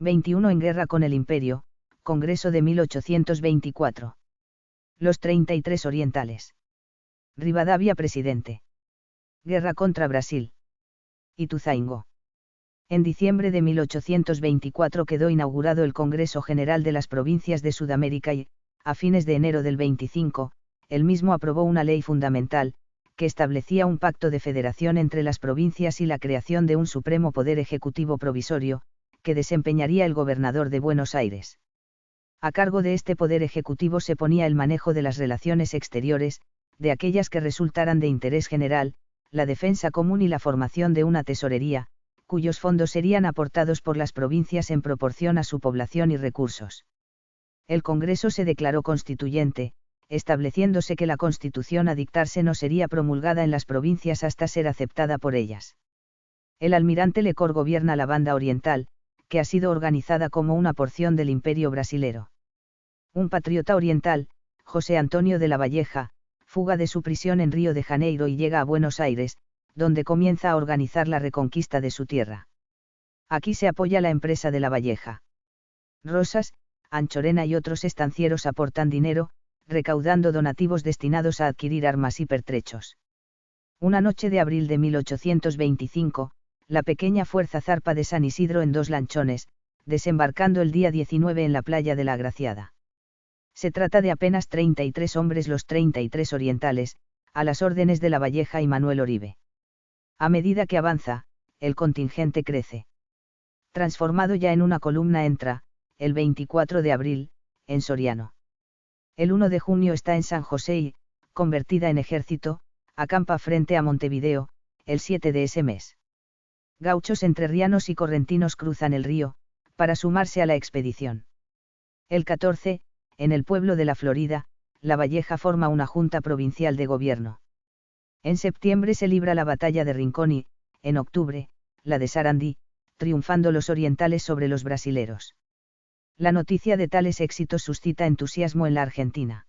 21 en guerra con el Imperio, Congreso de 1824. Los 33 orientales. Rivadavia presidente. Guerra contra Brasil. Ituzaingó. En diciembre de 1824 quedó inaugurado el Congreso General de las Provincias de Sudamérica y, a fines de enero del 25, el mismo aprobó una ley fundamental, que establecía un pacto de federación entre las provincias y la creación de un supremo poder ejecutivo provisorio, que desempeñaría el gobernador de Buenos Aires. A cargo de este poder ejecutivo se ponía el manejo de las relaciones exteriores, de aquellas que resultaran de interés general, la defensa común y la formación de una tesorería, cuyos fondos serían aportados por las provincias en proporción a su población y recursos. El Congreso se declaró constituyente, estableciéndose que la Constitución a dictarse no sería promulgada en las provincias hasta ser aceptada por ellas. El almirante Lecor gobierna la Banda Oriental, que ha sido organizada como una porción del Imperio brasilero. Un patriota oriental, José Antonio de la Valleja, fuga de su prisión en Río de Janeiro y llega a Buenos Aires, donde comienza a organizar la reconquista de su tierra. Aquí se apoya la empresa de la Valleja. Rosas, Anchorena y otros estancieros aportan dinero, recaudando donativos destinados a adquirir armas y pertrechos. Una noche de abril de 1825, la pequeña fuerza zarpa de San Isidro en 2 lanchones, desembarcando el día 19 en la playa de la Agraciada. Se trata de apenas 33 hombres, los 33 orientales, a las órdenes de la Valleja y Manuel Oribe. A medida que avanza, el contingente crece. Transformado ya en una columna entra, el 24 de abril, en Soriano. El 1 de junio está en San José y, convertida en ejército, acampa frente a Montevideo, el 7 de ese mes. Gauchos entrerrianos y correntinos cruzan el río, para sumarse a la expedición. El 14, en el pueblo de La Florida, la Valleja forma una junta provincial de gobierno. En septiembre se libra la batalla de Rincón y, en octubre, la de Sarandí, triunfando los orientales sobre los brasileros. La noticia de tales éxitos suscita entusiasmo en la Argentina.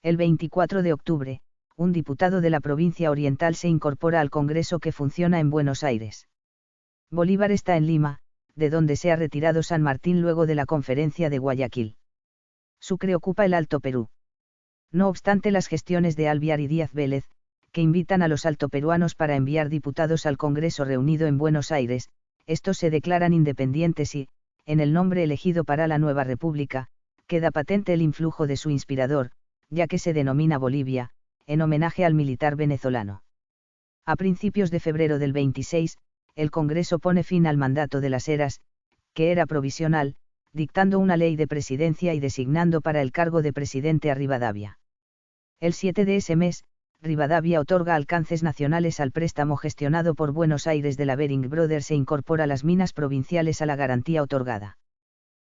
El 24 de octubre, un diputado de la provincia oriental se incorpora al Congreso que funciona en Buenos Aires. Bolívar está en Lima, de donde se ha retirado San Martín luego de la conferencia de Guayaquil. Sucre ocupa el Alto Perú. No obstante las gestiones de Alvear y Díaz Vélez, que invitan a los altoperuanos para enviar diputados al Congreso reunido en Buenos Aires, estos se declaran independientes y, en el nombre elegido para la nueva república, queda patente el influjo de su inspirador, ya que se denomina Bolivia, en homenaje al militar venezolano. A principios de febrero del 26, el Congreso pone fin al mandato de las Heras, que era provisional, dictando una ley de presidencia y designando para el cargo de presidente a Rivadavia. El 7 de ese mes, Rivadavia otorga alcances nacionales al préstamo gestionado por Buenos Aires de la Bering Brothers e incorpora las minas provinciales a la garantía otorgada.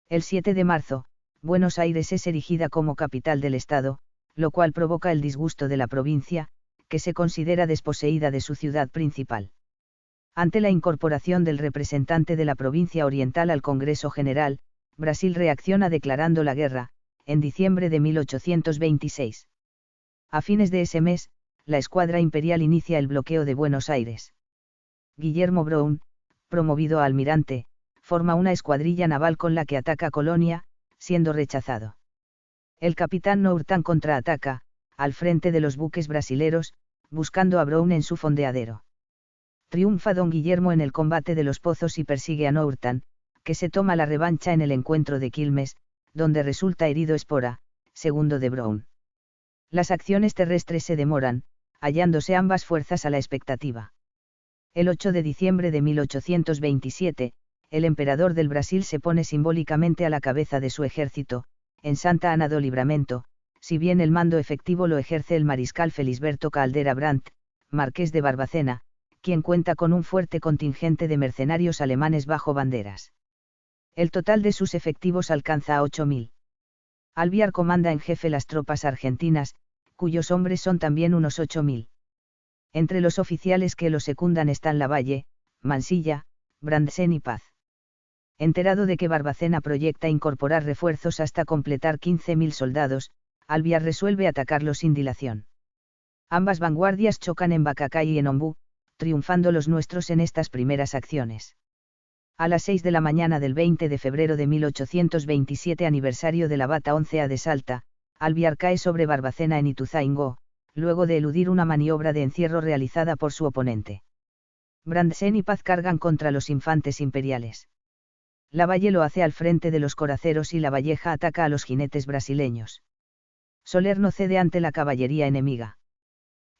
El 7 de marzo, Buenos Aires es erigida como capital del Estado, lo cual provoca el disgusto de la provincia, que se considera desposeída de su ciudad principal. Ante la incorporación del representante de la provincia oriental al Congreso General, Brasil reacciona declarando la guerra, en diciembre de 1826. A fines de ese mes, la escuadra imperial inicia el bloqueo de Buenos Aires. Guillermo Brown, promovido a almirante, forma una escuadrilla naval con la que ataca Colonia, siendo rechazado. El capitán Nourtan contraataca, al frente de los buques brasileros, buscando a Brown en su fondeadero. Triunfa don Guillermo en el combate de los Pozos y persigue a Nourtan, que se toma la revancha en el encuentro de Quilmes, donde resulta herido Espora, segundo de Brown. Las acciones terrestres se demoran, hallándose ambas fuerzas a la expectativa. El 8 de diciembre de 1827, el emperador del Brasil se pone simbólicamente a la cabeza de su ejército, en Santa Ana do Livramento, si bien el mando efectivo lo ejerce el mariscal Felisberto Caldera Brandt, marqués de Barbacena, quien cuenta con un fuerte contingente de mercenarios alemanes bajo banderas. El total de sus efectivos alcanza a 8.000. Alvear comanda en jefe las tropas argentinas, cuyos hombres son también unos 8.000. Entre los oficiales que lo secundan están Lavalle, Mansilla, Brandsen y Paz. Enterado de que Barbacena proyecta incorporar refuerzos hasta completar 15.000 soldados, Alvear resuelve atacarlo sin dilación. Ambas vanguardias chocan en Bacacay y en Ombú, triunfando los nuestros en estas primeras acciones. A las 6 de la mañana del 20 de febrero de 1827, aniversario de la bata 11A de Salta, Alvear cae sobre Barbacena en Ituzaingó, luego de eludir una maniobra de encierro realizada por su oponente. Brandsen y Paz cargan contra los infantes imperiales. Lavalle lo hace al frente de los coraceros y Lavalleja ataca a los jinetes brasileños. Soler no cede ante la caballería enemiga.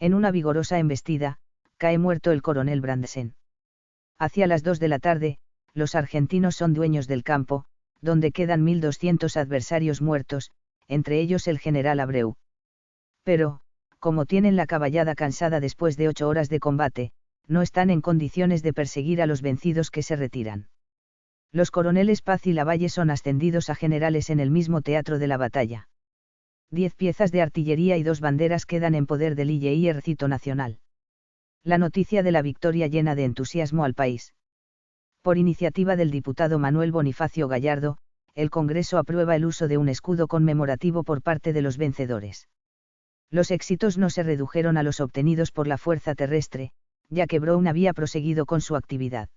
En una vigorosa embestida, cae muerto el coronel Brandsen. Hacia las 2 de la tarde, los argentinos son dueños del campo, donde quedan 1.200 adversarios muertos, entre ellos el general Abreu. Pero, como tienen la caballada cansada después de 8 horas de combate, no están en condiciones de perseguir a los vencidos que se retiran. Los coroneles Paz y Lavalle son ascendidos a generales en el mismo teatro de la batalla. 10 piezas de artillería y 2 banderas quedan en poder del IE y Ejército Nacional. La noticia de la victoria llena de entusiasmo al país. Por iniciativa del diputado Manuel Bonifacio Gallardo, el Congreso aprueba el uso de un escudo conmemorativo por parte de los vencedores. Los éxitos no se redujeron a los obtenidos por la fuerza terrestre, ya que Brown había proseguido con su actividad.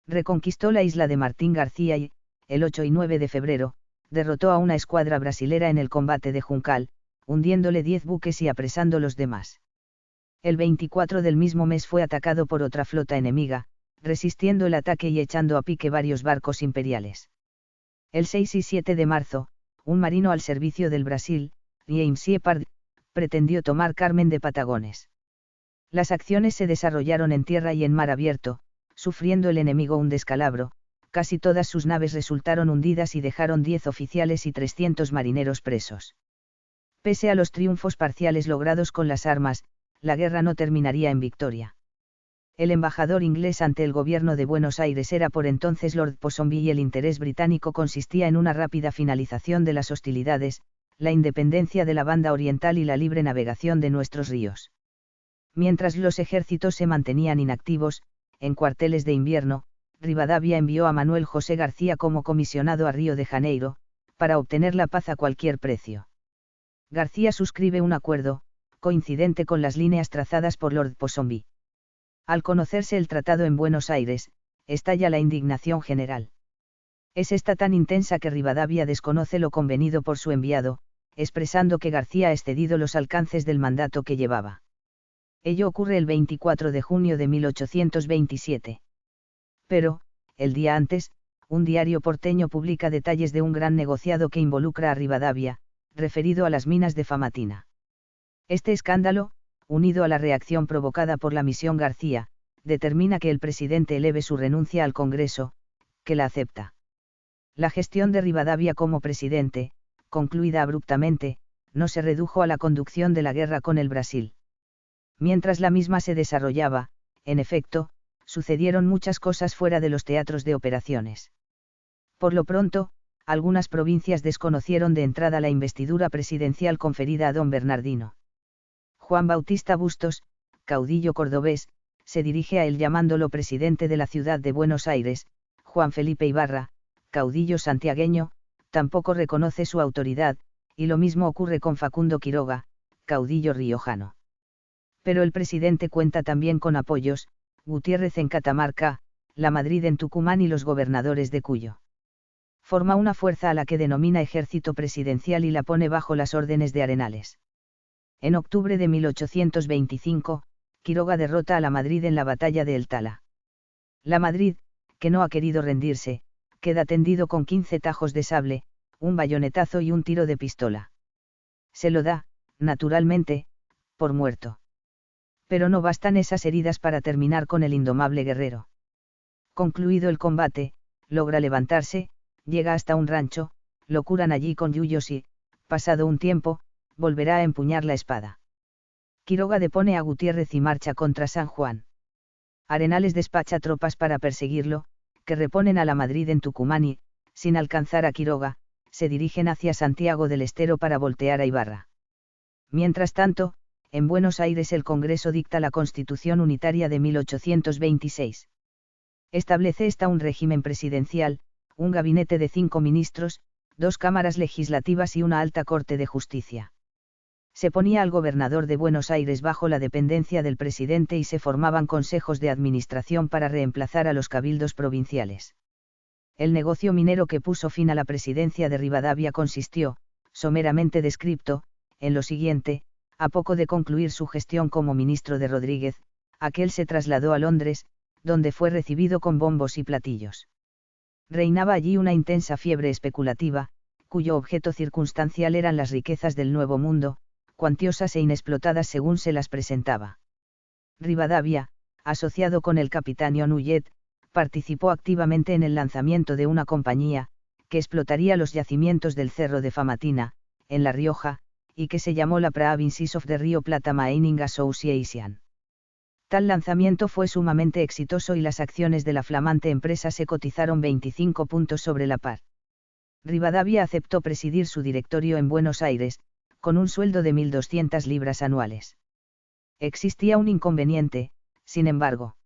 Reconquistó la isla de Martín García y, el 8 y 9 de febrero, derrotó a una escuadra brasilera en el combate de Juncal, hundiéndole 10 buques y apresando los demás. El 24 del mismo mes fue atacado por otra flota enemiga, resistiendo el ataque y echando a pique varios barcos imperiales. El 6 y 7 de marzo, un marino al servicio del Brasil, James Shepard, pretendió tomar Carmen de Patagones. Las acciones se desarrollaron en tierra y en mar abierto, sufriendo el enemigo un descalabro, casi todas sus naves resultaron hundidas y dejaron 10 oficiales y 300 marineros presos. Pese a los triunfos parciales logrados con las armas, la guerra no terminaría en victoria. El embajador inglés ante el gobierno de Buenos Aires era por entonces Lord Ponsonby y el interés británico consistía en una rápida finalización de las hostilidades, la independencia de la banda oriental y la libre navegación de nuestros ríos. Mientras los ejércitos se mantenían inactivos, en cuarteles de invierno, Rivadavia envió a Manuel José García como comisionado a Río de Janeiro, para obtener la paz a cualquier precio. García suscribe un acuerdo, coincidente con las líneas trazadas por Lord Ponsonby. Al conocerse el tratado en Buenos Aires, estalla la indignación general. Es esta tan intensa que Rivadavia desconoce lo convenido por su enviado, expresando que García ha excedido los alcances del mandato que llevaba. Ello ocurre el 24 de junio de 1827. Pero, el día antes, un diario porteño publica detalles de un gran negociado que involucra a Rivadavia, referido a las minas de Famatina. Este escándalo, unido a la reacción provocada por la misión García, determina que el presidente eleve su renuncia al Congreso, que la acepta. La gestión de Rivadavia como presidente, concluida abruptamente, no se redujo a la conducción de la guerra con el Brasil. Mientras la misma se desarrollaba, en efecto, sucedieron muchas cosas fuera de los teatros de operaciones. Por lo pronto, algunas provincias desconocieron de entrada la investidura presidencial conferida a don Bernardino. Juan Bautista Bustos, caudillo cordobés, se dirige a él llamándolo presidente de la ciudad de Buenos Aires. Juan Felipe Ibarra, caudillo santiagueño, tampoco reconoce su autoridad, y lo mismo ocurre con Facundo Quiroga, caudillo riojano. Pero el presidente cuenta también con apoyos, Gutiérrez en Catamarca, Lamadrid en Tucumán y los gobernadores de Cuyo. Forma una fuerza a la que denomina Ejército Presidencial y la pone bajo las órdenes de Arenales. En octubre de 1825, Quiroga derrota a Lamadrid en la batalla de El Tala. Lamadrid, que no ha querido rendirse, queda tendido con 15 tajos de sable, un bayonetazo y un tiro de pistola. Se lo da, naturalmente, por muerto. Pero no bastan esas heridas para terminar con el indomable guerrero. Concluido el combate, logra levantarse, llega hasta un rancho, lo curan allí con yuyos y, pasado un tiempo, volverá a empuñar la espada. Quiroga depone a Gutiérrez y marcha contra San Juan. Arenales despacha tropas para perseguirlo, que reponen a Lamadrid en Tucumán y, sin alcanzar a Quiroga, se dirigen hacia Santiago del Estero para voltear a Ibarra. Mientras tanto, en Buenos Aires el Congreso dicta la Constitución Unitaria de 1826. Establece un régimen presidencial, un gabinete de 5 ministros, 2 cámaras legislativas y una alta corte de justicia. Se ponía al gobernador de Buenos Aires bajo la dependencia del presidente y se formaban consejos de administración para reemplazar a los cabildos provinciales. El negocio minero que puso fin a la presidencia de Rivadavia consistió, someramente descripto, en lo siguiente: a poco de concluir su gestión como ministro de Rodríguez, aquel se trasladó a Londres, donde fue recibido con bombos y platillos. Reinaba allí una intensa fiebre especulativa, cuyo objeto circunstancial eran las riquezas del Nuevo Mundo, cuantiosas e inexplotadas según se las presentaba. Rivadavia, asociado con el capitán John Ullet, participó activamente en el lanzamiento de una compañía, que explotaría los yacimientos del Cerro de Famatina, en La Rioja, y que se llamó la Provinces of the Rio Plata Mining Association. Tal lanzamiento fue sumamente exitoso y las acciones de la flamante empresa se cotizaron 25 puntos sobre la par. Rivadavia aceptó presidir su directorio en Buenos Aires, con un sueldo de 1.200 libras anuales. Existía un inconveniente, sin embargo.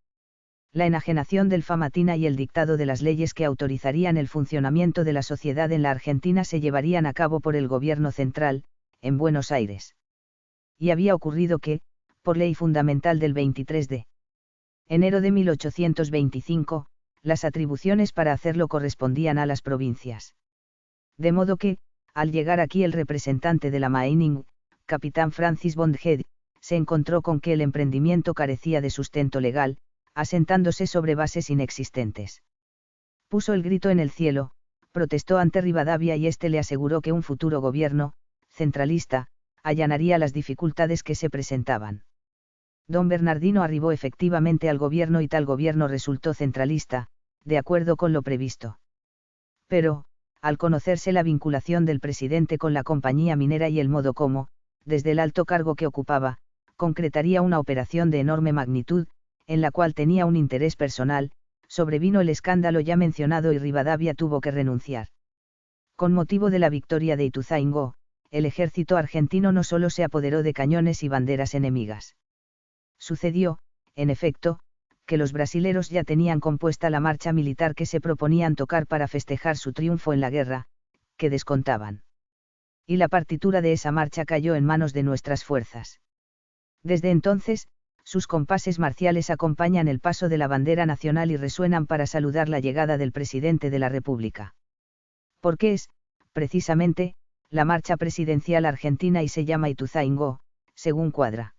La enajenación del Famatina y el dictado de las leyes que autorizarían el funcionamiento de la sociedad en la Argentina se llevarían a cabo por el gobierno central, en Buenos Aires. Y había ocurrido que, por ley fundamental del 23 de enero de 1825, las atribuciones para hacerlo correspondían a las provincias. De modo que, al llegar aquí el representante de la Mining, capitán Francis Bondhead, se encontró con que el emprendimiento carecía de sustento legal, asentándose sobre bases inexistentes. Puso el grito en el cielo, protestó ante Rivadavia y éste le aseguró que un futuro gobierno, centralista, allanaría las dificultades que se presentaban. Don Bernardino arribó efectivamente al gobierno y tal gobierno resultó centralista, de acuerdo con lo previsto. Pero, al conocerse la vinculación del presidente con la compañía minera y el modo como, desde el alto cargo que ocupaba, concretaría una operación de enorme magnitud, en la cual tenía un interés personal, sobrevino el escándalo ya mencionado y Rivadavia tuvo que renunciar. Con motivo de la victoria de Ituzaingó, el ejército argentino no solo se apoderó de cañones y banderas enemigas. Sucedió, en efecto, que los brasileros ya tenían compuesta la marcha militar que se proponían tocar para festejar su triunfo en la guerra, que descontaban. Y la partitura de esa marcha cayó en manos de nuestras fuerzas. Desde entonces, sus compases marciales acompañan el paso de la bandera nacional y resuenan para saludar la llegada del presidente de la República. Porque es, precisamente, la marcha presidencial argentina y se llama Ituzaingó, según Cuadra.